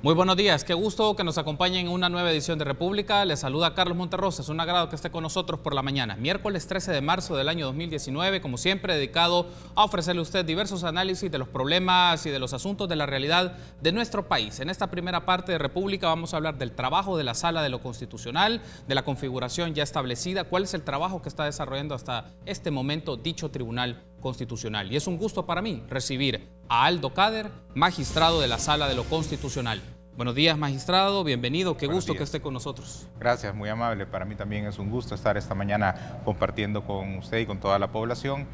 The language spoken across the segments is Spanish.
Muy buenos días, qué gusto que nos acompañen en una nueva edición de República. Les saluda Carlos Monterrosa, es un agrado que esté con nosotros por la mañana. Miércoles 13 de marzo del año 2019, como siempre, dedicado a ofrecerle a usted diversos análisis de los problemas y de los asuntos de la realidad de nuestro país. En esta primera parte de República vamos a hablar del trabajo de la Sala de lo Constitucional, de la configuración ya establecida, cuál es el trabajo que está desarrollando hasta este momento dicho Tribunal Constitucional. Y es un gusto para mí recibir a Aldo Cader, magistrado de la Sala de lo Constitucional. Buenos días, magistrado, bienvenido, qué gusto que esté con nosotros. Gracias, muy amable, para mí también es un gusto estar esta mañana compartiendo con usted y con toda la población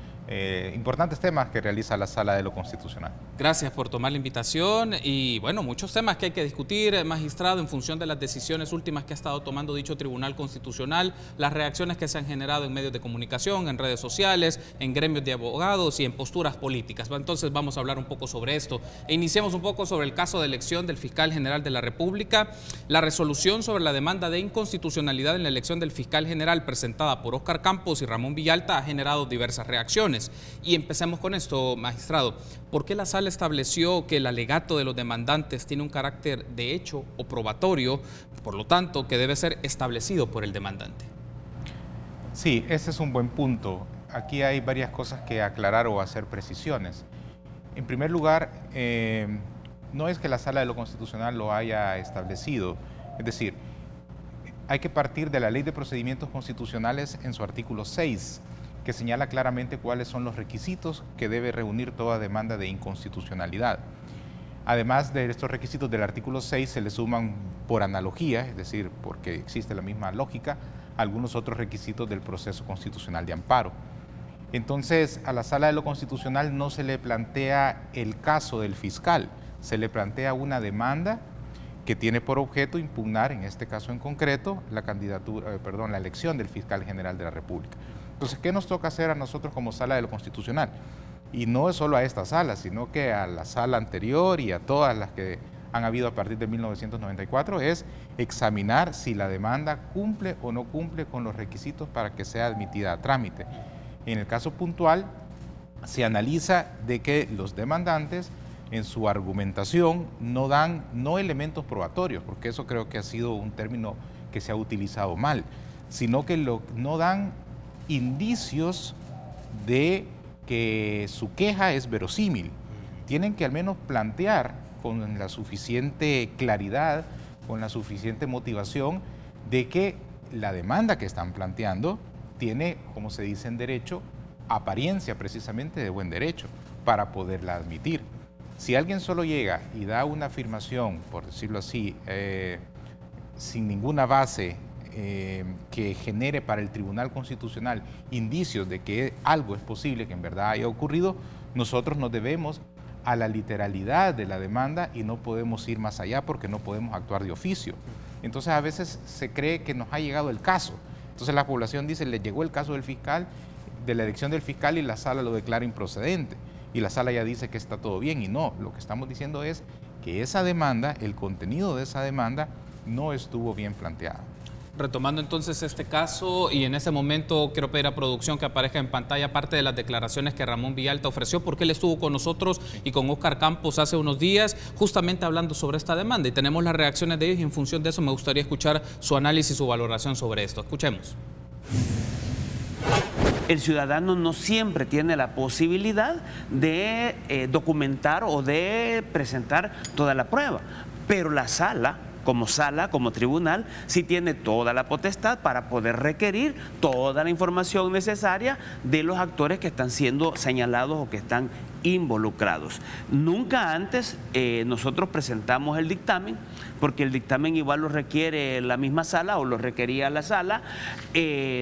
importantes temas que realiza la Sala de lo Constitucional. Gracias por tomar la invitación y bueno, muchos temas que hay que discutir, magistrado, en función de las decisiones últimas que ha estado tomando dicho Tribunal Constitucional, las reacciones que se han generado en medios de comunicación, en redes sociales, en gremios de abogados y en posturas políticas. Entonces vamos a hablar un poco sobre esto e iniciemos un poco sobre el caso de elección del Fiscal General de la República. La resolución sobre la demanda de inconstitucionalidad en la elección del Fiscal General presentada por Óscar Campos y Ramón Villalta ha generado diversas reacciones. Y empecemos con esto, magistrado. ¿Por qué la Sala estableció que el alegato de los demandantes tiene un carácter de hecho o probatorio, por lo tanto, que debe ser establecido por el demandante? Sí, ese es un buen punto. Aquí hay varias cosas que aclarar o hacer precisiones. En primer lugar, no es que la Sala de lo Constitucional lo haya establecido, es decir, hay que partir de la Ley de Procedimientos Constitucionales en su artículo 6, que señala claramente cuáles son los requisitos que debe reunir toda demanda de inconstitucionalidad. Además de estos requisitos del artículo 6, se le suman por analogía, es decir, porque existe la misma lógica, algunos otros requisitos del proceso constitucional de amparo. Entonces, a la Sala de lo Constitucional no se le plantea el caso del fiscal, se le plantea una demanda que tiene por objeto impugnar, en este caso en concreto, la elección del Fiscal General de la República. Entonces, ¿qué nos toca hacer a nosotros como Sala de lo Constitucional? Y no es solo a esta sala, sino que a la sala anterior y a todas las que han habido a partir de 1994, es examinar si la demanda cumple o no cumple con los requisitos para que sea admitida a trámite. En el caso puntual, se analiza de que los demandantes en su argumentación no dan elementos probatorios, porque eso creo que ha sido un término que se ha utilizado mal, sino que no dan indicios de que su queja es verosímil. Tienen que al menos plantear con la suficiente claridad, con la suficiente motivación de que la demanda que están planteando tiene, como se dice en derecho, apariencia precisamente de buen derecho para poderla admitir. Si alguien solo llega y da una afirmación, por decirlo así, sin ninguna base que genere para el Tribunal Constitucional indicios de que algo es posible que en verdad haya ocurrido, nosotros nos debemos a la literalidad de la demanda y no podemos ir más allá porque no podemos actuar de oficio. Entonces a veces se cree que nos ha llegado el caso. Entonces la población dice, le llegó el caso del fiscal, de la elección del fiscal y la sala lo declara improcedente. Y la sala ya dice que está todo bien y no. Lo que estamos diciendo es que esa demanda, el contenido de esa demanda no estuvo bien planteado. Retomando entonces este caso, y en ese momento quiero pedir a producción que aparezca en pantalla parte de las declaraciones que Ramón Villalta ofreció, porque él estuvo con nosotros y con Óscar Campos hace unos días, justamente hablando sobre esta demanda, y tenemos las reacciones de ellos, y en función de eso me gustaría escuchar su análisis y su valoración sobre esto. Escuchemos. El ciudadano no siempre tiene la posibilidad de documentar o de presentar toda la prueba, pero la sala, como tribunal, sí tiene toda la potestad para poder requerir toda la información necesaria de los actores que están siendo señalados o que están involucrados. Nunca antes nosotros presentamos el dictamen, porque el dictamen igual lo requiere la misma sala o lo requería la sala.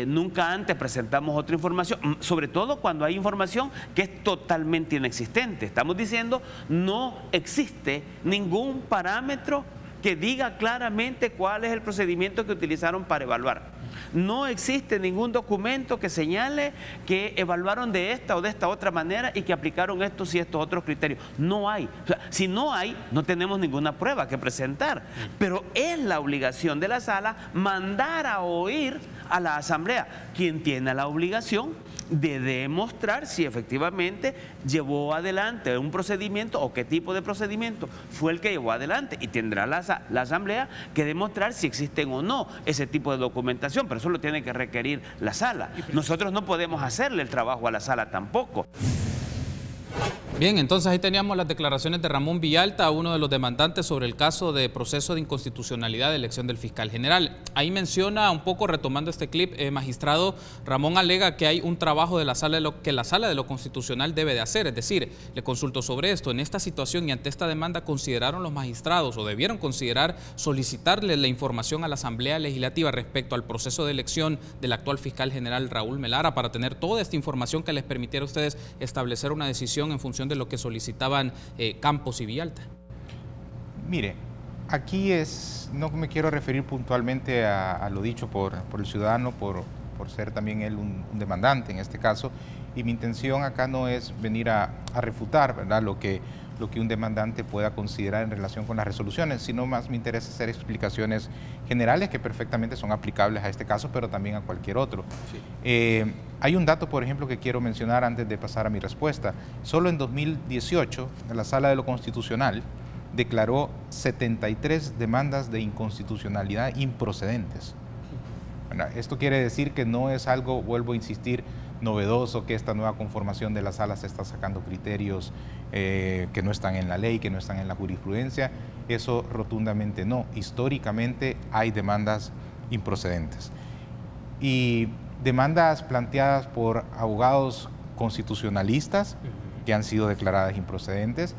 Nunca antes presentamos otra información, sobre todo cuando hay información que es totalmente inexistente. Estamos diciendo, no existe ningún parámetro que diga claramente cuál es el procedimiento que utilizaron para evaluar. No existe ningún documento que señale que evaluaron de esta o de esta otra manera y que aplicaron estos y estos otros criterios. No hay. O sea, si no hay, no tenemos ninguna prueba que presentar. Pero es la obligación de la sala mandar a oír a la Asamblea, quien tiene la obligación de demostrar si efectivamente llevó adelante un procedimiento o qué tipo de procedimiento fue el que llevó adelante, y tendrá la Asamblea que demostrar si existen o no ese tipo de documentación, pero eso lo tiene que requerir la Sala. Nosotros no podemos hacerle el trabajo a la Sala tampoco. Bien, entonces ahí teníamos las declaraciones de Ramón Villalta, uno de los demandantes sobre el caso de proceso de inconstitucionalidad de elección del fiscal general. Ahí menciona, un poco retomando este clip, magistrado, Ramón alega que hay un trabajo de la Sala que la Sala de lo Constitucional debe de hacer. Es decir, le consulto sobre esto. En esta situación y ante esta demanda, ¿consideraron los magistrados o debieron considerar solicitarle la información a la Asamblea Legislativa respecto al proceso de elección del actual fiscal general Raúl Melara para tener toda esta información que les permitiera a ustedes establecer una decisión en función de lo que solicitaban Campos y Villalta? Mire, aquí no me quiero referir puntualmente a lo dicho por el ciudadano, por ser también él un demandante en este caso, y mi intención acá no es venir a refutar, ¿verdad?, lo que un demandante pueda considerar en relación con las resoluciones, sino más me interesa hacer explicaciones generales que perfectamente son aplicables a este caso, pero también a cualquier otro. Sí. Hay un dato, por ejemplo, que quiero mencionar antes de pasar a mi respuesta. Solo en 2018, la Sala de lo Constitucional declaró 73 demandas de inconstitucionalidad improcedentes. Bueno, esto quiere decir que no es algo, vuelvo a insistir, novedoso, que esta nueva conformación de la Sala se está sacando criterios que no están en la ley, que no están en la jurisprudencia. Eso rotundamente no. Históricamente hay demandas improcedentes. Y demandas planteadas por abogados constitucionalistas que han sido declaradas improcedentes,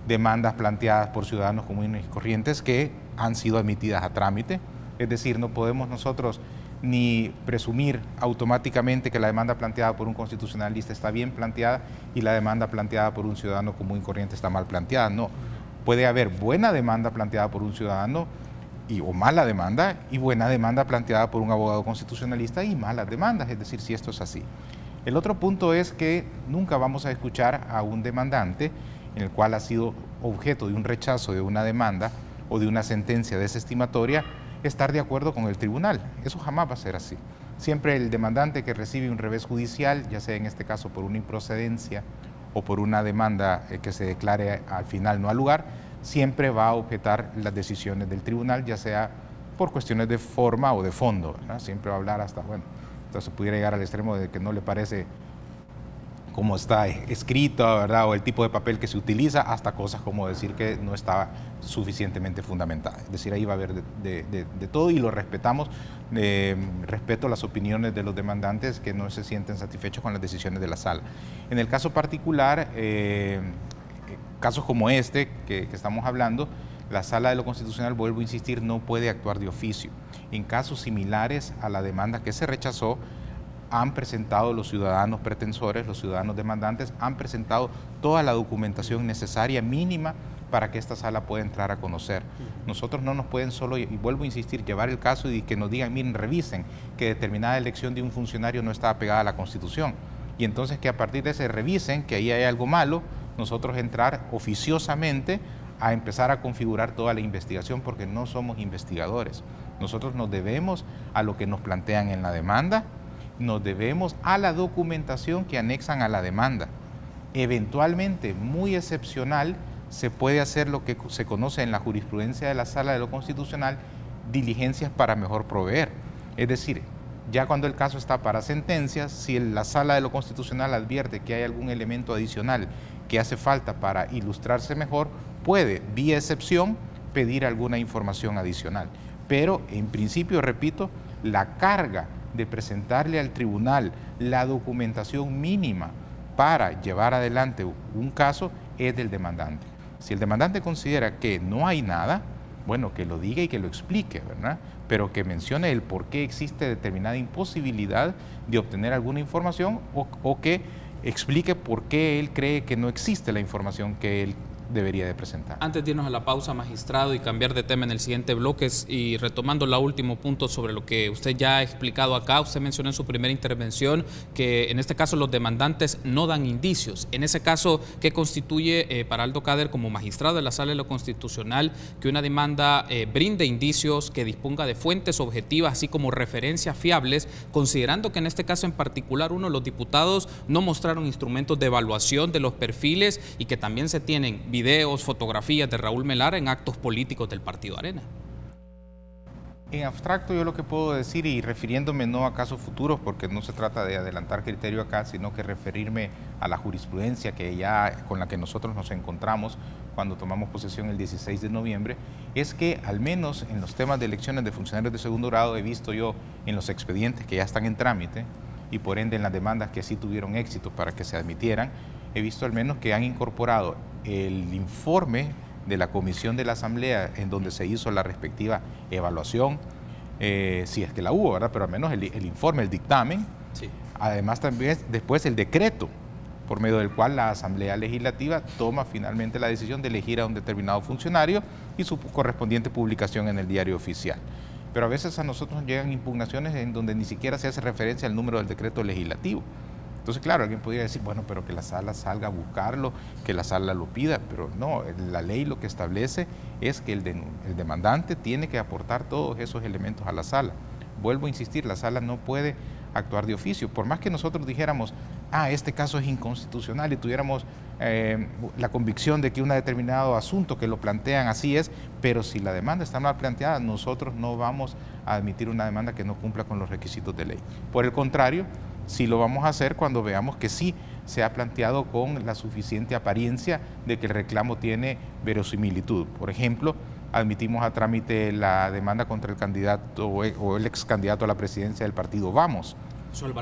demandas planteadas por ciudadanos comunes y corrientes que han sido admitidas a trámite. Es decir, no podemos nosotros ni presumir automáticamente que la demanda planteada por un constitucionalista está bien planteada y la demanda planteada por un ciudadano común y corriente está mal planteada. No, puede haber buena demanda planteada por un ciudadano o mala demanda, y buena demanda planteada por un abogado constitucionalista y malas demandas, es decir, si esto es así. El otro punto es que nunca vamos a escuchar a un demandante en el cual ha sido objeto de un rechazo de una demanda o de una sentencia desestimatoria estar de acuerdo con el tribunal. Eso jamás va a ser así. Siempre el demandante que recibe un revés judicial, ya sea en este caso por una improcedencia o por una demanda que se declare al final no al lugar, siempre va a objetar las decisiones del tribunal, ya sea por cuestiones de forma o de fondo, ¿verdad? Siempre va a hablar hasta, bueno, entonces pudiera llegar al extremo de que no le parece cómo está escrito, ¿verdad?, o el tipo de papel que se utiliza, hasta cosas como decir que no está suficientemente fundamentada. Es decir, ahí va a haber de todo, y lo respetamos. Respeto las opiniones de los demandantes que no se sienten satisfechos con las decisiones de la Sala. En el caso particular, casos como este que estamos hablando, la Sala de lo Constitucional, vuelvo a insistir, no puede actuar de oficio. En casos similares a la demanda que se rechazó, han presentado los ciudadanos pretensores, los ciudadanos demandantes, han presentado toda la documentación necesaria, mínima, para que esta Sala pueda entrar a conocer. Nosotros no nos pueden solo, y vuelvo a insistir, llevar el caso y que nos digan, miren, revisen que determinada elección de un funcionario no está pegada a la Constitución. Y entonces que a partir de ese revisen que ahí hay algo malo, nosotros entrar oficiosamente a empezar a configurar toda la investigación, porque no somos investigadores. Nosotros nos debemos a lo que nos plantean en la demanda, nos debemos a la documentación que anexan a la demanda. Eventualmente, muy excepcional, se puede hacer lo que se conoce en la jurisprudencia de la Sala de lo Constitucional, diligencias para mejor proveer. Es decir, ya cuando el caso está para sentencias, si la Sala de lo Constitucional advierte que hay algún elemento adicional que hace falta para ilustrarse mejor, puede, vía excepción, pedir alguna información adicional. Pero, en principio, repito, la carga de presentarle al tribunal la documentación mínima para llevar adelante un caso es del demandante. Si el demandante considera que no hay nada, bueno, que lo diga y que lo explique, ¿verdad? Pero que mencione el por qué existe determinada imposibilidad de obtener alguna información, o que explique por qué él cree que no existe la información que él debería de presentar. Antes de irnos a la pausa, magistrado, y cambiar de tema en el siguiente bloque, y retomando el último punto sobre lo que usted ya ha explicado acá, usted mencionó en su primera intervención que en este caso los demandantes no dan indicios. En ese caso, ¿qué constituye para Aldo Cader como magistrado de la Sala de lo Constitucional que una demanda brinde indicios, que disponga de fuentes objetivas, así como referencias fiables, considerando que en este caso en particular los diputados no mostraron instrumentos de evaluación de los perfiles y que también se tienen videos, fotografías de Raúl Melara en actos políticos del Partido Arena? En abstracto yo lo que puedo decir, y refiriéndome no a casos futuros, porque no se trata de adelantar criterio acá, sino que referirme a la jurisprudencia con la que nosotros nos encontramos cuando tomamos posesión el 16 de noviembre, es que al menos en los temas de elecciones de funcionarios de segundo grado he visto yo en los expedientes que ya están en trámite y por ende en las demandas que sí tuvieron éxito para que se admitieran, he visto al menos que han incorporado el informe de la comisión de la Asamblea en donde se hizo la respectiva evaluación, si es que la hubo, ¿verdad? Pero al menos el informe, el dictamen, sí. Además también después el decreto por medio del cual la Asamblea Legislativa toma finalmente la decisión de elegir a un determinado funcionario y su correspondiente publicación en el diario oficial. Pero a veces a nosotros llegan impugnaciones en donde ni siquiera se hace referencia al número del decreto legislativo. Entonces, claro, alguien podría decir, bueno, pero que la sala salga a buscarlo, que la sala lo pida, pero no, la ley lo que establece es que el demandante tiene que aportar todos esos elementos a la sala. Vuelvo a insistir, la sala no puede actuar de oficio. Por más que nosotros dijéramos, este caso es inconstitucional y tuviéramos la convicción de que un determinado asunto que lo plantean así es, pero si la demanda está mal planteada, nosotros no vamos a admitir una demanda que no cumpla con los requisitos de ley. Por el contrario, sí lo vamos a hacer cuando veamos que sí se ha planteado con la suficiente apariencia de que el reclamo tiene verosimilitud. Por ejemplo, admitimos a trámite la demanda contra el candidato o el ex candidato a la presidencia del partido Vamos.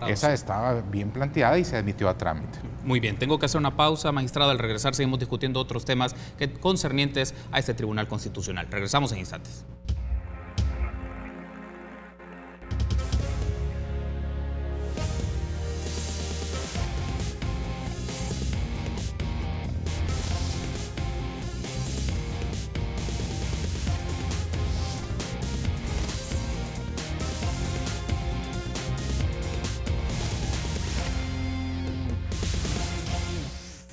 Esa estaba bien planteada y se admitió a trámite. Muy bien, tengo que hacer una pausa, magistrado. Al regresar seguimos discutiendo otros temas concernientes a este Tribunal Constitucional. Regresamos en instantes.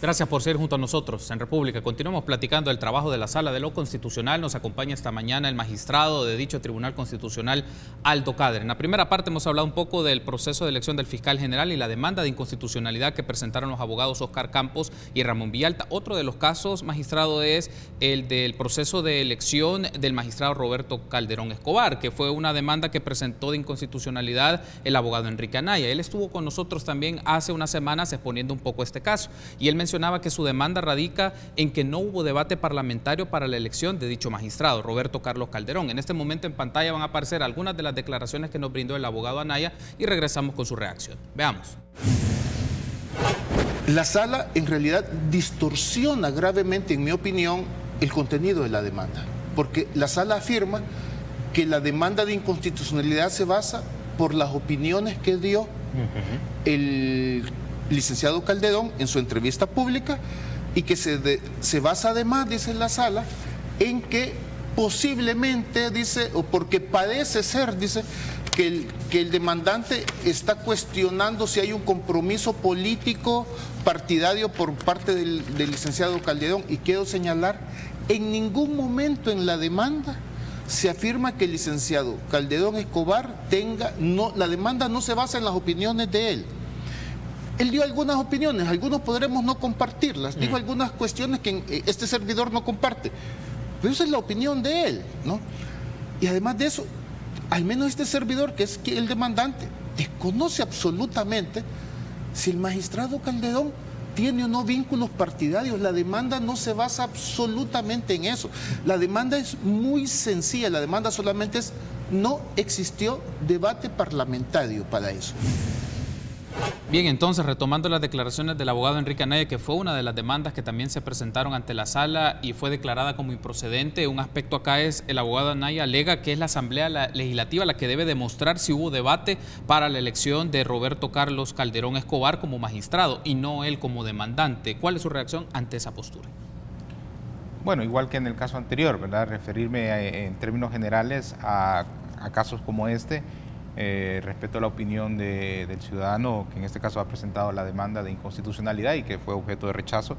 Gracias por ser junto a nosotros en República. Continuamos platicando del trabajo de la Sala de lo Constitucional. Nos acompaña esta mañana el magistrado de dicho Tribunal Constitucional, Aldo Cader. En la primera parte hemos hablado un poco del proceso de elección del fiscal general y la demanda de inconstitucionalidad que presentaron los abogados Oscar Campos y Ramón Villalta. Otro de los casos, magistrado, es el del proceso de elección del magistrado Roberto Calderón Escobar, que fue una demanda que presentó de inconstitucionalidad el abogado Enrique Anaya. Él estuvo con nosotros también hace unas semanas exponiendo un poco este caso y él mencionaba que su demanda radica en que no hubo debate parlamentario para la elección de dicho magistrado, Roberto Carlos Calderón. En este momento en pantalla van a aparecer algunas de las declaraciones que nos brindó el abogado Anaya y regresamos con su reacción. Veamos. La sala en realidad distorsiona gravemente, en mi opinión, el contenido de la demanda, porque la sala afirma que la demanda de inconstitucionalidad se basa por las opiniones que dio el licenciado Calderón en su entrevista pública y que se basa además, dice la sala, en que posiblemente, dice, o porque parece ser, dice, que el demandante está cuestionando si hay un compromiso político partidario por parte del licenciado Calderón. Y quiero señalar, en ningún momento en la demanda se afirma que el licenciado Calderón Escobar la demanda no se basa en las opiniones de él. Él dio algunas opiniones, algunos podremos no compartirlas, dijo algunas cuestiones que este servidor no comparte, pero esa es la opinión de él, ¿no? Y además de eso, al menos este servidor, que es el demandante, desconoce absolutamente si el magistrado Calderón tiene o no vínculos partidarios. La demanda no se basa absolutamente en eso. La demanda es muy sencilla, la demanda solamente es: no existió debate parlamentario para eso. Bien, entonces, retomando las declaraciones del abogado Enrique Anaya, que fue una de las demandas que también se presentaron ante la sala y fue declarada como improcedente. Un aspecto acá es, el abogado Anaya alega que es la Asamblea Legislativa la que debe demostrar si hubo debate para la elección de Roberto Carlos Calderón Escobar como magistrado y no él como demandante. ¿Cuál es su reacción ante esa postura? Bueno, igual que en el caso anterior, ¿verdad? Referirme en términos generales a casos como este, respecto a la opinión del ciudadano, que en este caso ha presentado la demanda de inconstitucionalidad y que fue objeto de rechazo.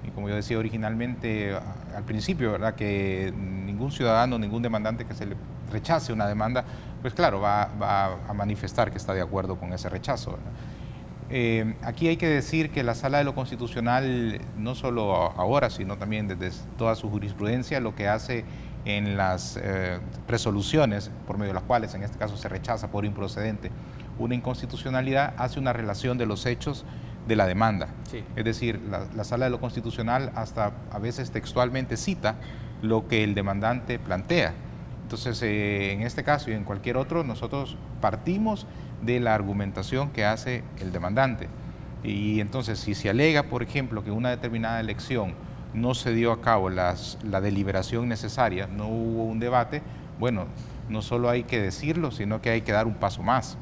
Y como yo decía originalmente, al principio, ¿verdad?, que ningún ciudadano, ningún demandante que se le rechace una demanda, pues claro, va a manifestar que está de acuerdo con ese rechazo, ¿verdad? Aquí hay que decir que la Sala de lo Constitucional, no solo ahora, sino también desde toda su jurisprudencia, lo que hace en las resoluciones, por medio de las cuales en este caso se rechaza por improcedente una inconstitucionalidad, hace una relación de los hechos de la demanda. Sí. Es decir, la Sala de lo Constitucional hasta a veces textualmente cita lo que el demandante plantea. Entonces, en este caso y en cualquier otro, nosotros partimos de la argumentación que hace el demandante. Y entonces, si se alega, por ejemplo, que una determinada elección no se dio a cabo la deliberación necesaria, no hubo un debate, bueno, no solo hay que decirlo, sino que hay que dar un paso más.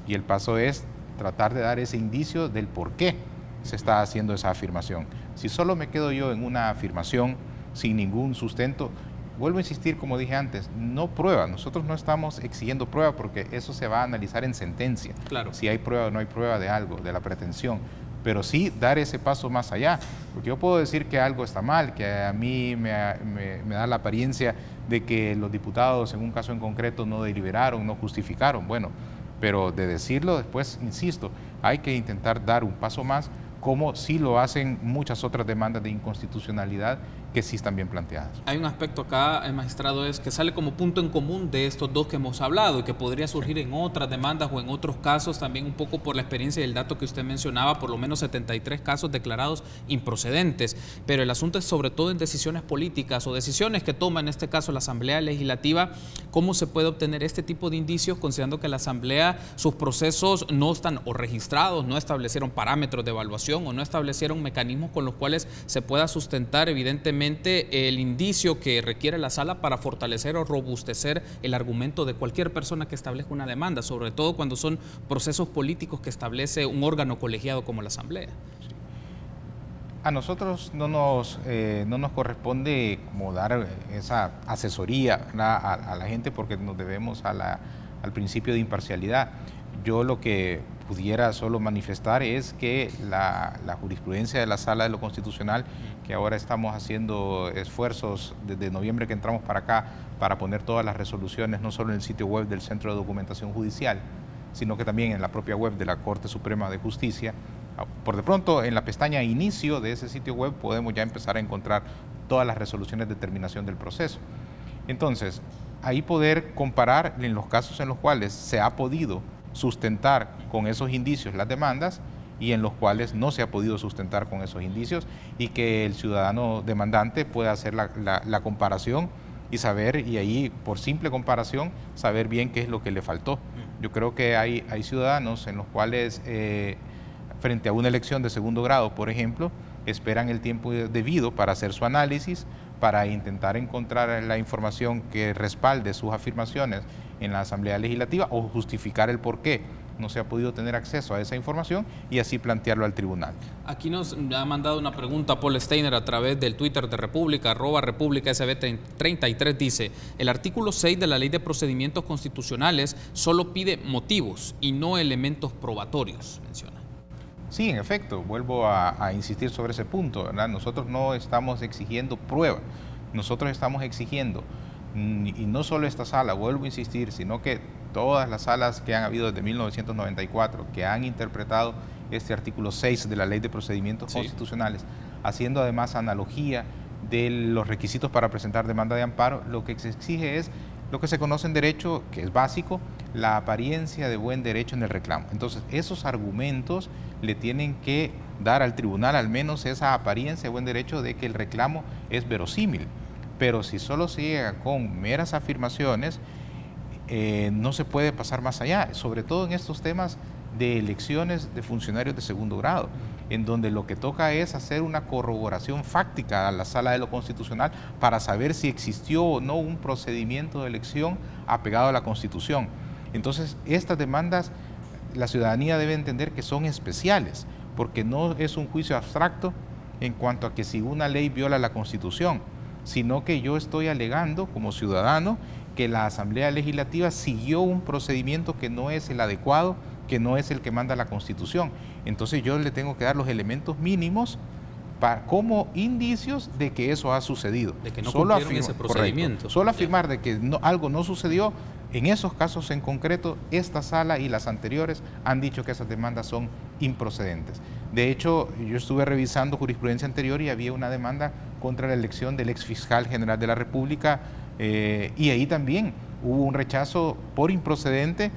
Y el paso es tratar de dar ese indicio del por qué se está haciendo esa afirmación. Si solo me quedo yo en una afirmación sin ningún sustento, vuelvo a insistir, como dije antes, no prueba. Nosotros no estamos exigiendo prueba porque eso se va a analizar en sentencia. Claro. Si hay prueba o no hay prueba de algo, de la pretensión. Pero sí dar ese paso más allá. Porque yo puedo decir que algo está mal, que a mí me da la apariencia de que los diputados en un caso en concreto no deliberaron, no justificaron. Bueno, pero de decirlo después, insisto, hay que intentar dar un paso más, como sí lo hacen muchas otras demandas de inconstitucionalidad que sí están bien planteadas. Hay un aspecto acá, magistrado, es que sale como punto en común de estos dos que hemos hablado y que podría surgir en otras demandas o en otros casos, también un poco por la experiencia y el dato que usted mencionaba, por lo menos 73 casos declarados improcedentes, pero el asunto es sobre todo en decisiones políticas o decisiones que toma en este caso la Asamblea Legislativa. ¿Cómo se puede obtener este tipo de indicios considerando que la Asamblea, sus procesos no están o registrados, no establecieron parámetros de evaluación o no establecieron mecanismos con los cuales se pueda sustentar evidentemente el indicio que requiere la sala para fortalecer o robustecer el argumento de cualquier persona que establezca una demanda, sobre todo cuando son procesos políticos que establece un órgano colegiado como la Asamblea? Sí. A nosotros no nos corresponde como dar esa asesoría a la gente, porque nos debemos al principio de imparcialidad. Yo lo que pudiera solo manifestar es que la jurisprudencia de la Sala de lo Constitucional, que ahora estamos haciendo esfuerzos desde noviembre que entramos para acá para poner todas las resoluciones, no solo en el sitio web del Centro de Documentación Judicial, sino que también en la propia web de la Corte Suprema de Justicia. Por de pronto, en la pestaña Inicio de ese sitio web podemos ya empezar a encontrar todas las resoluciones de terminación del proceso. Entonces, ahí poder comparar en los casos en los cuales se ha podido sustentar con esos indicios las demandas y en los cuales no se ha podido sustentar con esos indicios, y que el ciudadano demandante pueda hacer la comparación y saber, y ahí por simple comparación, saber bien qué es lo que le faltó. Yo creo que hay ciudadanos en los cuales frente a una elección de segundo grado, por ejemplo, esperan el tiempo debido para hacer su análisis, para intentar encontrar la información que respalde sus afirmaciones en la Asamblea Legislativa o justificar el por qué no se ha podido tener acceso a esa información y así plantearlo al tribunal. Aquí nos ha mandado una pregunta Paul Steiner a través del Twitter de República, @RepúblicaSB33, dice: el artículo 6 de la Ley de Procedimientos Constitucionales solo pide motivos y no elementos probatorios, menciona. Sí, en efecto, vuelvo a insistir sobre ese punto, ¿verdad? Nosotros no estamos exigiendo prueba, nosotros estamos exigiendo, y no solo esta sala, vuelvo a insistir, sino que todas las salas que han habido desde 1994, que han interpretado este artículo 6 de la Ley de Procedimientos Constitucionales, haciendo además analogía de los requisitos para presentar demanda de amparo, lo que se exige es lo que se conoce en derecho, que es básico, la apariencia de buen derecho en el reclamo. Entonces, esos argumentos le tienen que dar al tribunal al menos esa apariencia de buen derecho de que el reclamo es verosímil. Pero si solo se llega con meras afirmaciones, no se puede pasar más allá, sobre todo en estos temas de elecciones de funcionarios de segundo grado, en donde lo que toca es hacer una corroboración fáctica a la Sala de lo Constitucional para saber si existió o no un procedimiento de elección apegado a la Constitución. Entonces, estas demandas, la ciudadanía debe entender que son especiales, porque no es un juicio abstracto en cuanto a que si una ley viola la Constitución. sino que yo estoy alegando como ciudadano que la Asamblea Legislativa siguió un procedimiento que no es el adecuado, que no es el que manda la Constitución. Entonces yo le tengo que dar los elementos mínimos como indicios de que eso ha sucedido. De que no cumplieron ese procedimiento. Correcto. Solo afirmar de que algo no sucedió, en esos casos en concreto, esta sala y las anteriores han dicho que esas demandas son improcedentes. De hecho, yo estuve revisando jurisprudencia anterior y había una demanda contra la elección del ex fiscal general de la República y ahí también hubo un rechazo por improcedente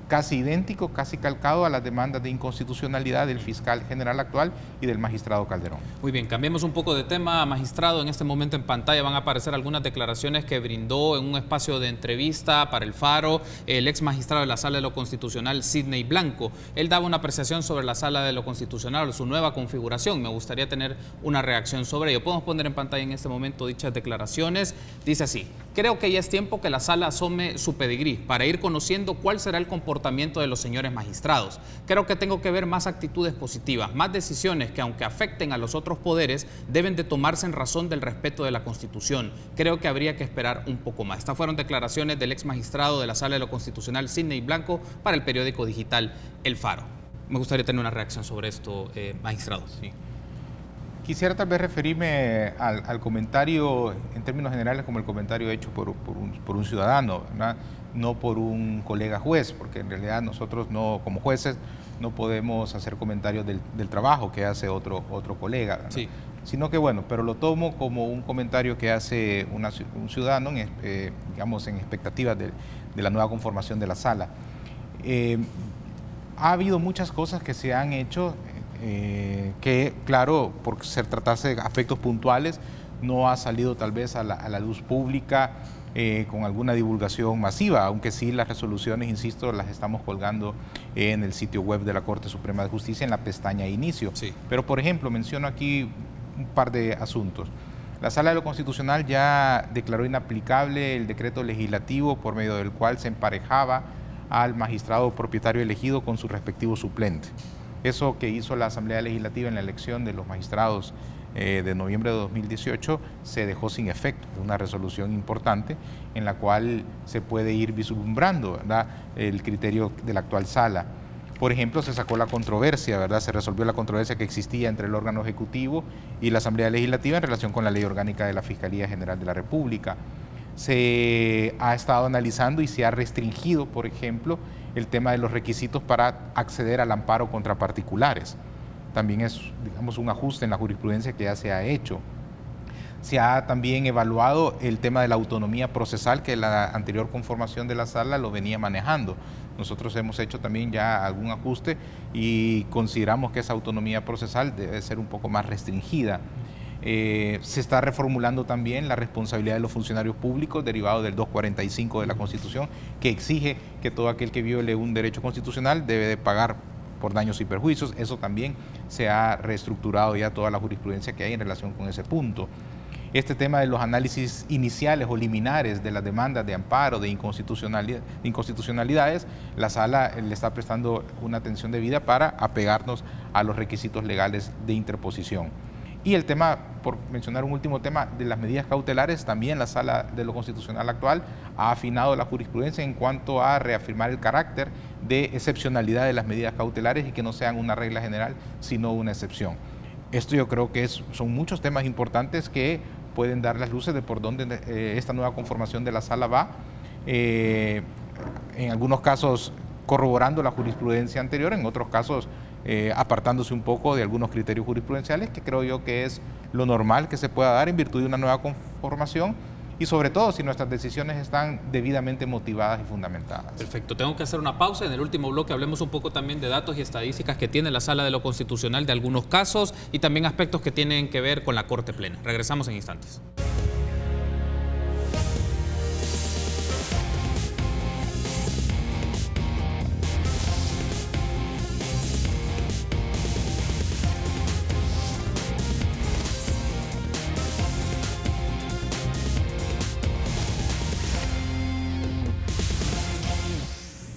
casi idéntico, casi calcado a las demandas de inconstitucionalidad del fiscal general actual y del magistrado Calderón. Muy bien, cambiemos un poco de tema, magistrado. En este momento en pantalla van a aparecer algunas declaraciones que brindó en un espacio de entrevista para El Faro el ex magistrado de la Sala de lo Constitucional, Sidney Blanco. Él daba una apreciación sobre la Sala de lo Constitucional, su nueva configuración. Me gustaría tener una reacción sobre ello. Podemos poner en pantalla en este momento dichas declaraciones. Dice así: creo que ya es tiempo que la Sala asome su pedigrí para ir conociendo cuál será el comportamiento de los señores magistrados. Creo que tengo que ver más actitudes positivas, más decisiones que, aunque afecten a los otros poderes, deben de tomarse en razón del respeto de la Constitución. Creo que habría que esperar un poco más. Estas fueron declaraciones del ex magistrado de la Sala de lo Constitucional, Sidney Blanco, para el periódico digital El Faro. Me gustaría tener una reacción sobre esto, magistrado. Sí. Quisiera tal vez referirme al comentario, en términos generales, como el comentario hecho por un ciudadano, ¿verdad? No por un colega juez, porque en realidad nosotros no, como jueces, no podemos hacer comentarios del trabajo que hace otro colega, ¿verdad? Sí. Sino que bueno, pero lo tomo como un comentario que hace un ciudadano, digamos, en expectativas de la nueva conformación de la sala. Ha habido muchas cosas que se han hecho que, claro, por tratarse de aspectos puntuales, no ha salido tal vez a la luz pública con alguna divulgación masiva, aunque sí las resoluciones, insisto, las estamos colgando en el sitio web de la Corte Suprema de Justicia en la pestaña Inicio. Sí. Pero, por ejemplo, menciono aquí un par de asuntos. La Sala de lo Constitucional ya declaró inaplicable el decreto legislativo por medio del cual se emparejaba al magistrado propietario elegido con su respectivo suplente. Eso que hizo la Asamblea Legislativa en la elección de los magistrados de noviembre de 2018 se dejó sin efecto. Una resolución importante en la cual se puede ir vislumbrando, ¿verdad?, el criterio de la actual sala. Por ejemplo, se sacó la controversia, ¿verdad?, se resolvió la controversia que existía entre el órgano ejecutivo y la Asamblea Legislativa en relación con la Ley Orgánica de la Fiscalía General de la República. Se ha estado analizando y se ha restringido, por ejemplo, el tema de los requisitos para acceder al amparo contra particulares. También es, digamos, un ajuste en la jurisprudencia que ya se ha hecho. Se ha también evaluado el tema de la autonomía procesal que la anterior conformación de la sala lo venía manejando. Nosotros hemos hecho también ya algún ajuste y consideramos que esa autonomía procesal debe ser un poco más restringida. Se está reformulando también la responsabilidad de los funcionarios públicos derivado del 245 de la Constitución, que exige que todo aquel que viole un derecho constitucional debe de pagar por daños y perjuicios. Eso también se ha reestructurado ya toda la jurisprudencia que hay en relación con ese punto. Este tema de los análisis iniciales o liminares de las demandas de amparo, de inconstitucionalidades, la sala le está prestando una atención debida para apegarnos a los requisitos legales de interposición. Y el tema, por mencionar un último tema, de las medidas cautelares, también la Sala de lo Constitucional actual ha afinado la jurisprudencia en cuanto a reafirmar el carácter de excepcionalidad de las medidas cautelares y que no sean una regla general, sino una excepción. Esto yo creo que son muchos temas importantes que pueden dar las luces de por dónde esta nueva conformación de la Sala va, en algunos casos corroborando la jurisprudencia anterior, en otros casos apartándose un poco de algunos criterios jurisprudenciales, que creo yo que es lo normal que se pueda dar en virtud de una nueva conformación y sobre todo si nuestras decisiones están debidamente motivadas y fundamentadas. Perfecto, tengo que hacer una pausa. En el último bloque hablemos un poco también de datos y estadísticas que tiene la Sala de lo Constitucional de algunos casos y también aspectos que tienen que ver con la Corte Plena. Regresamos en instantes.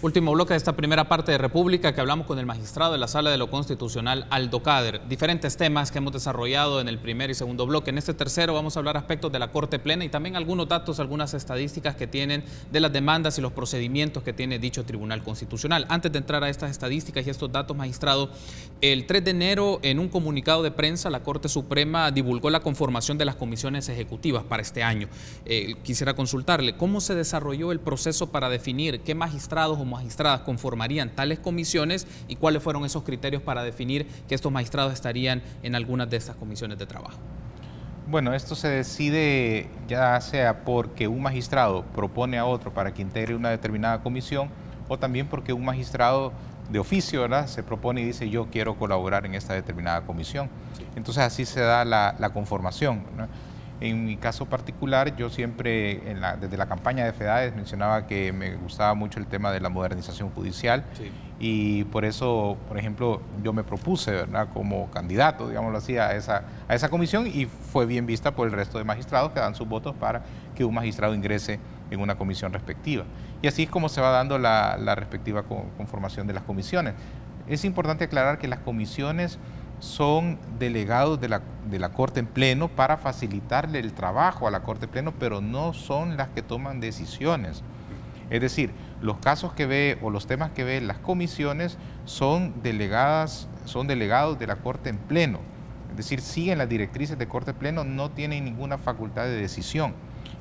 Último bloque de esta primera parte de República, que hablamos con el magistrado de la Sala de lo Constitucional, Aldo Cader. Diferentes temas que hemos desarrollado en el primer y segundo bloque. En este tercero vamos a hablar aspectos de la Corte Plena y también algunos datos, algunas estadísticas que tienen de las demandas y los procedimientos que tiene dicho Tribunal Constitucional. Antes de entrar a estas estadísticas y estos datos, magistrado, el 3 de enero, en un comunicado de prensa, la Corte Suprema divulgó la conformación de las comisiones ejecutivas para este año. Quisiera consultarle, ¿cómo se desarrolló el proceso para definir qué magistrados o magistradas conformarían tales comisiones y cuáles fueron esos criterios para definir que estos magistrados estarían en algunas de estas comisiones de trabajo? Bueno, esto se decide ya sea porque un magistrado propone a otro para que integre una determinada comisión o también porque un magistrado de oficio, ¿verdad?, se propone y dice yo quiero colaborar en esta determinada comisión. Sí. Entonces así se da la conformación, ¿no? En mi caso particular, yo siempre, desde la campaña de FEDADES, mencionaba que me gustaba mucho el tema de la modernización judicial. Sí. Y por eso, por ejemplo, yo me propuse, ¿verdad?, como candidato, digámoslo así, a esa comisión, y fue bien vista por el resto de magistrados que dan sus votos para que un magistrado ingrese en una comisión respectiva. Y así es como se va dando la respectiva conformación de las comisiones. Es importante aclarar que las comisiones son delegados de la Corte en Pleno para facilitarle el trabajo a la Corte en Pleno, pero no son las que toman decisiones. Es decir, los casos que ve o los temas que ve las comisiones son delegados de la Corte en Pleno. Es decir, siguen las directrices de Corte en Pleno, no tienen ninguna facultad de decisión.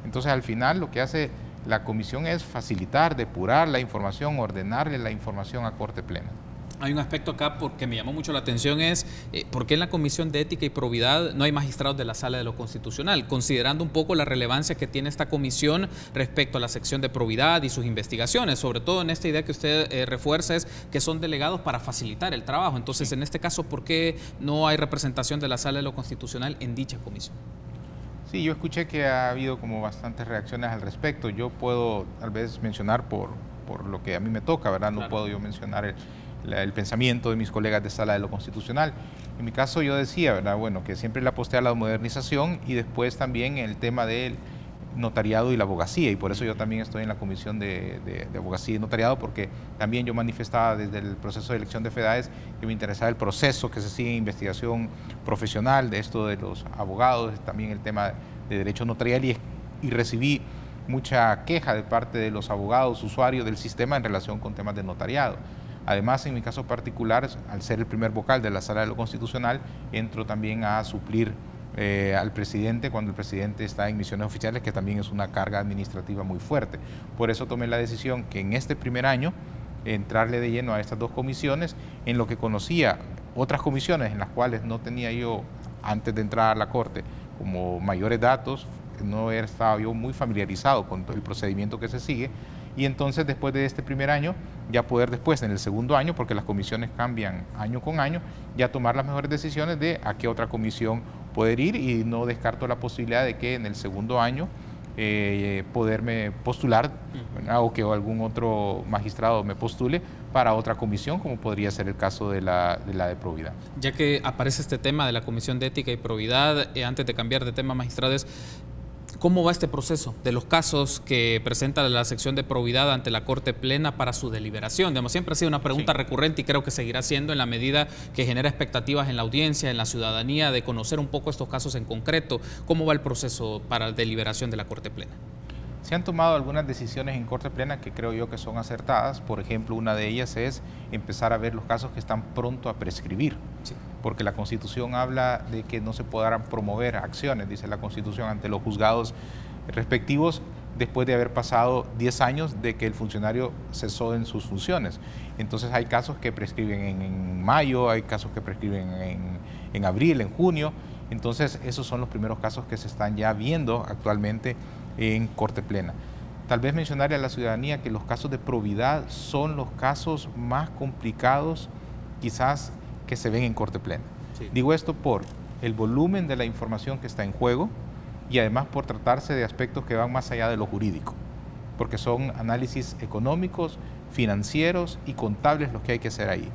Entonces, al final, lo que hace la comisión es facilitar, depurar la información, ordenarle la información a Corte Plena. Hay un aspecto acá porque me llamó mucho la atención, es por qué en la Comisión de Ética y Probidad no hay magistrados de la Sala de lo Constitucional, considerando un poco la relevancia que tiene esta comisión respecto a la sección de probidad y sus investigaciones, sobre todo en esta idea que usted refuerza, es que son delegados para facilitar el trabajo. Entonces, sí, en este caso, ¿por qué no hay representación de la Sala de lo Constitucional en dicha comisión? Sí, yo escuché que ha habido como bastantes reacciones al respecto. Yo puedo tal vez mencionar por lo que a mí me toca, ¿verdad? No, claro, puedo yo mencionar el pensamiento de mis colegas de Sala de lo Constitucional. En mi caso yo decía, ¿verdad?, bueno, que siempre le aposté a la modernización y después también el tema del notariado y la abogacía, y por eso yo también estoy en la Comisión de Abogacía y Notariado, porque también yo manifestaba desde el proceso de elección de FEDADES que me interesaba el proceso que se sigue en investigación profesional de esto de los abogados, también el tema de derecho notarial, y recibí mucha queja de parte de los abogados, usuarios del sistema en relación con temas de notariado. Además, en mi caso particular, al ser el primer vocal de la Sala de lo Constitucional, entro también a suplir al presidente cuando el presidente está en misiones oficiales, que también es una carga administrativa muy fuerte. Por eso tomé la decisión que en este primer año entrarle de lleno a estas dos comisiones, en lo que conocía otras comisiones en las cuales no tenía yo, antes de entrar a la Corte, como mayores datos, no estaba yo muy familiarizado con todo el procedimiento que se sigue. Y entonces, después de este primer año, ya poder después, en el segundo año, porque las comisiones cambian año con año, ya tomar las mejores decisiones de a qué otra comisión poder ir, y no descarto la posibilidad de que en el segundo año poderme postular, o que algún otro magistrado me postule para otra comisión, como podría ser el caso de la de probidad. Ya que aparece este tema de la Comisión de Ética y Probidad, antes de cambiar de tema, magistrados, ¿cómo va este proceso de los casos que presenta la sección de probidad ante la Corte Plena para su deliberación? Digamos, siempre ha sido una pregunta, sí, recurrente, y creo que seguirá siendo en la medida que genera expectativas en la audiencia, en la ciudadanía, de conocer un poco estos casos en concreto. ¿Cómo va el proceso para la deliberación de la Corte Plena? Se han tomado algunas decisiones en Corte Plena que creo yo que son acertadas. Por ejemplo, una de ellas es empezar a ver los casos que están pronto a prescribir. Sí. Porque la Constitución habla de que no se podrán promover acciones, dice la Constitución, ante los juzgados respectivos después de haber pasado 10 años de que el funcionario cesó en sus funciones. Entonces hay casos que prescriben en mayo, hay casos que prescriben en abril, en junio. Entonces esos son los primeros casos que se están ya viendo actualmente en Corte Plena. Tal vez mencionarle a la ciudadanía que los casos de probidad son los casos más complicados quizás que se ven en Corte Plena. Sí. Digo esto por el volumen de la información que está en juego y además por tratarse de aspectos que van más allá de lo jurídico, porque son análisis económicos, financieros y contables los que hay que hacer ahí.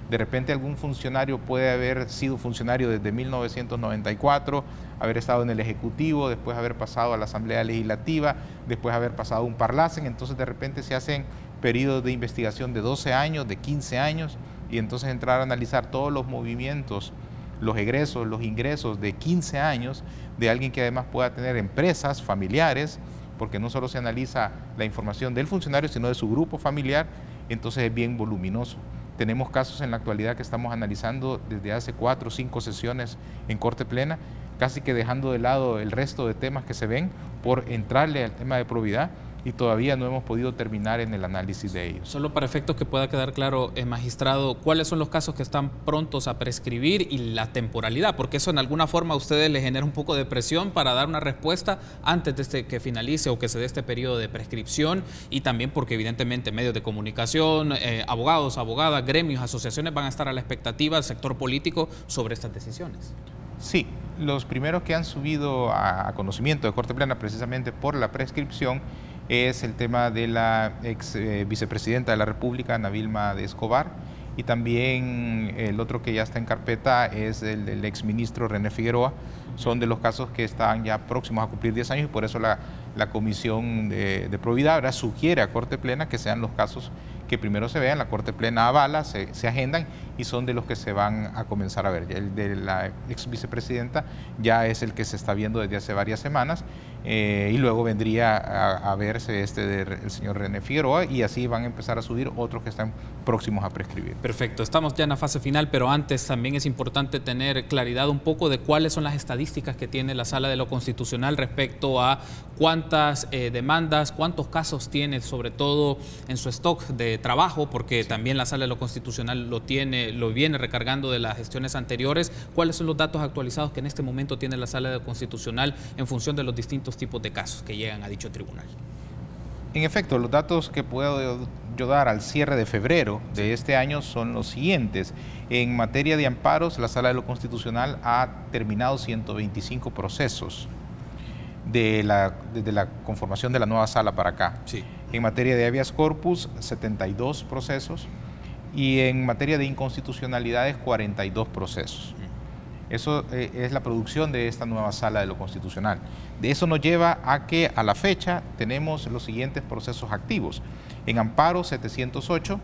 De repente algún funcionario puede haber sido funcionario desde 1994, haber estado en el Ejecutivo, después haber pasado a la Asamblea Legislativa, después haber pasado a un Parlacen, entonces de repente se hacen periodos de investigación de 12 años, de 15 años, y entonces entrar a analizar todos los movimientos, los egresos, los ingresos de 15 años de alguien que además pueda tener empresas familiares, porque no solo se analiza la información del funcionario, sino de su grupo familiar, entonces es bien voluminoso. Tenemos casos en la actualidad que estamos analizando desde hace 4 o 5 sesiones en Corte Plena, casi que dejando de lado el resto de temas que se ven por entrarle al tema de probidad, y todavía no hemos podido terminar en el análisis de ellos. Solo para efectos que pueda quedar claro, magistrado, ¿cuáles son los casos que están prontos a prescribir y la temporalidad? Porque eso en alguna forma a ustedes les genera un poco de presión para dar una respuesta antes de que finalice o que se dé este periodo de prescripción, y también porque evidentemente medios de comunicación, abogados, abogadas, gremios, asociaciones van a estar a la expectativa del sector político sobre estas decisiones. Sí, los primeros que han subido a conocimiento de Corte Plena precisamente por la prescripción es el tema de la ex vicepresidenta de la República, Ana Vilma de Escobar, y también el otro que ya está en carpeta es el del exministro René Figueroa. Son de los casos que están ya próximos a cumplir 10 años, y por eso la Comisión de Probidad ahora sugiere a Corte Plena que sean los casos que primero se vean. La Corte Plena avala, se agendan, y son de los que se van a comenzar a ver. El de la ex vicepresidenta ya es el que se está viendo desde hace varias semanas, y luego vendría a verse este del señor René Figueroa, y así van a empezar a subir otros que están próximos a prescribir. Perfecto, estamos ya en la fase final, pero antes también es importante tener claridad un poco de cuáles son las estadísticas que tiene la Sala de lo Constitucional respecto a cuántas demandas, cuántos casos tiene, sobre todo en su stock de trabajo, porque también la Sala de lo Constitucional lo viene recargando de las gestiones anteriores. ¿Cuáles son los datos actualizados que en este momento tiene la Sala de lo Constitucional en función de los distintos tipos de casos que llegan a dicho tribunal? En efecto, los datos que puedo yo dar al cierre de febrero de este año son los siguientes. En materia de amparos, la Sala de lo Constitucional ha terminado 125 procesos desde la conformación de la nueva sala para acá. Sí. En materia de habeas corpus, 72 procesos, y en materia de inconstitucionalidades, 42 procesos. Eso es la producción de esta nueva Sala de lo Constitucional. De eso nos lleva a que a la fecha tenemos los siguientes procesos activos. En amparo, 708,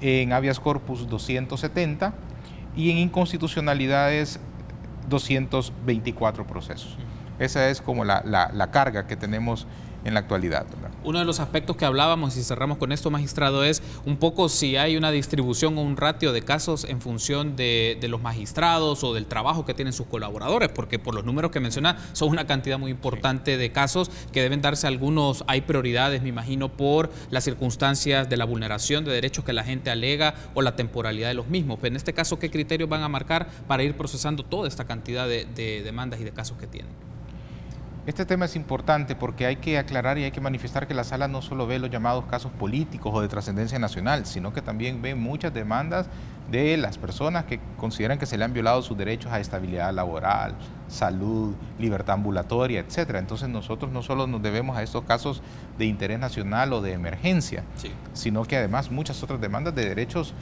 en habeas corpus, 270, y en inconstitucionalidades, 224 procesos. Esa es como la carga que tenemos en la actualidad, ¿verdad? Uno de los aspectos que hablábamos, y cerramos con esto, magistrado, es un poco si hay una distribución o un ratio de casos en función de los magistrados o del trabajo que tienen sus colaboradores, porque por los números que menciona son una cantidad muy importante de casos que deben darse algunos. Hay prioridades, me imagino, por las circunstancias de la vulneración de derechos que la gente alega o la temporalidad de los mismos. Pero en este caso, ¿qué criterios van a marcar para ir procesando toda esta cantidad de demandas y de casos que tienen? Este tema es importante porque hay que aclarar y hay que manifestar que la Sala no solo ve los llamados casos políticos o de trascendencia nacional, sino que también ve muchas demandas de las personas que consideran que se le han violado sus derechos a estabilidad laboral, salud, libertad ambulatoria, etc. Entonces nosotros no solo nos debemos a estos casos de interés nacional o de emergencia, sino que además muchas otras demandas de derechos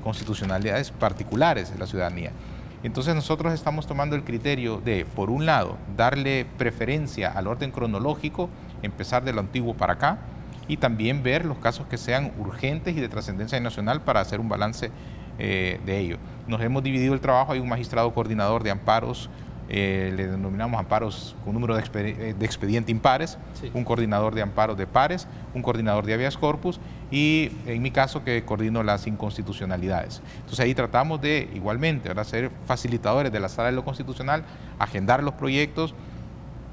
constitucionalidades particulares de la ciudadanía. Entonces nosotros estamos tomando el criterio de, por un lado, darle preferencia al orden cronológico, empezar de lo antiguo para acá, y también ver los casos que sean urgentes y de trascendencia nacional para hacer un balance de ello. Nos hemos dividido el trabajo, hay un magistrado coordinador de amparos, le denominamos amparos con número de expediente impares, un coordinador de amparos de pares, un coordinador de habeas corpus, y en mi caso que coordino las inconstitucionalidades. Entonces ahí tratamos de igualmente ahora ser facilitadores de la Sala de lo Constitucional, agendar los proyectos,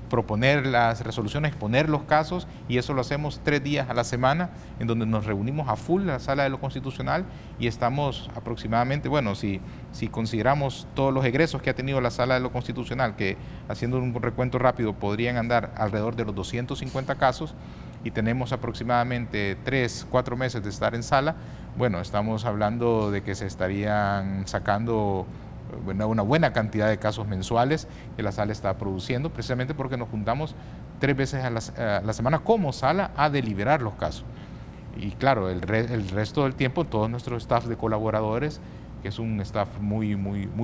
proponer las resoluciones, exponer los casos, y eso lo hacemos 3 días a la semana, en donde nos reunimos a full en la Sala de lo Constitucional, y estamos aproximadamente, bueno, si consideramos todos los egresos que ha tenido la Sala de lo Constitucional, que haciendo un recuento rápido podrían andar alrededor de los 250 casos, y tenemos aproximadamente 3-4 meses de estar en sala, bueno, estamos hablando de que se estarían sacando una buena cantidad de casos mensuales que la sala está produciendo, precisamente porque nos juntamos 3 veces a la semana como sala a deliberar los casos. Y claro, el resto del tiempo todos nuestros staff de colaboradores, que es un staff muy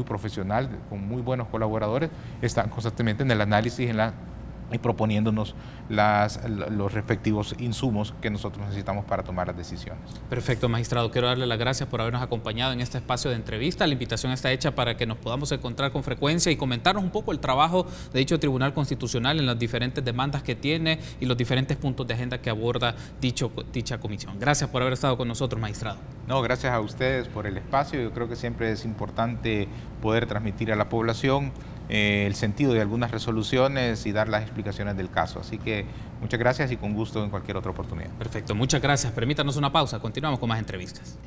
profesional, con muy buenos colaboradores, están constantemente en el análisis, en la y proponiéndonos los respectivos insumos que nosotros necesitamos para tomar las decisiones. Perfecto, magistrado. Quiero darle las gracias por habernos acompañado en este espacio de entrevista. La invitación está hecha para que nos podamos encontrar con frecuencia y comentarnos un poco el trabajo de dicho Tribunal Constitucional en las diferentes demandas que tiene y los diferentes puntos de agenda que aborda dicha comisión. Gracias por haber estado con nosotros, magistrado. No, gracias a ustedes por el espacio. Yo creo que siempre es importante poder transmitir a la población el sentido de algunas resoluciones y dar las explicaciones del caso. Así que muchas gracias y con gusto en cualquier otra oportunidad. Perfecto, muchas gracias. Permítanos una pausa. Continuamos con más entrevistas.